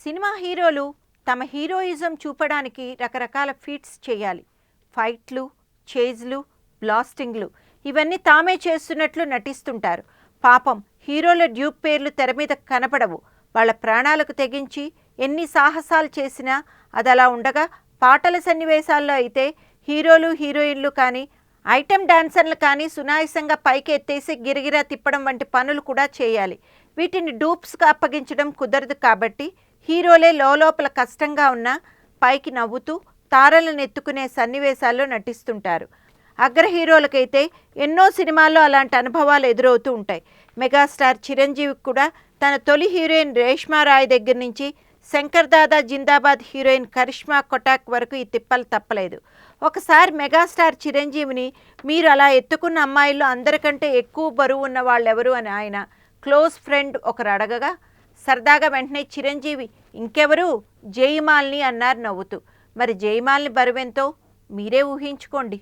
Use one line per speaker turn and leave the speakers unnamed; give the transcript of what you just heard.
Cinema హీరోలు తమ heroism చూపడానికి రకరకాల ఫీట్స్ చేయాలి. ఫైట్లు, చేజ్లు, బ్లాస్టింగ్లు ఇవన్నీ తామే చేస్తున్నట్లు నటిస్తుంటారు. పాపం హీరోల డ్యూప్ పేర్లు తెర మీద కనపడవు. వాళ్ళ ప్రాణాలకు తెగించి ఎన్ని సాహసాలు చేసినా అది అలా ఉండగా, పాటల సన్నివేశాల్లో అయితే హీరోలు హీరోయిన్లు కానీ ఐటెం డాన్సర్లు కానీ సునాయాసంగా పైకి ఎత్తేసి గిరగిరా తిప్పడం వంటి పనులు కూడా చేయాలి. వీటిని డూప్స్గా అప్పగించడం కుదరదు కాబట్టి హీరోలే లోపల కష్టంగా ఉన్నా పైకి నవ్వుతూ తారలను ఎత్తుకునే సన్నివేశాల్లో నటిస్తుంటారు. అగ్ర హీరోలకైతే ఎన్నో సినిమాల్లో అలాంటి అనుభవాలు ఎదురవుతూ ఉంటాయి. మెగాస్టార్ చిరంజీవికి కూడా తన తొలి హీరోయిన్ రేష్మా రాయ్ దగ్గర నుంచి శంకర్ దాదా జిందాబాద్ హీరోయిన్ కరిష్మా కొటాక్ వరకు ఈ తిప్పలు తప్పలేదు. ఒకసారి మెగాస్టార్ చిరంజీవిని, మీరు అలా ఎత్తుకున్న అమ్మాయిల్లో అందరికంటే ఎక్కువ బరువు ఉన్న వాళ్ళెవరు అని ఆయన క్లోజ్ ఫ్రెండ్ ఒకరు అడగగా సరదాగా వెంటనే చిరంజీవి, ఇంకెవరు, జయమాలిని అన్నారు నవ్వుతూ. మరి జయమాలిని బరువెంతో మీరే ఊహించుకోండి.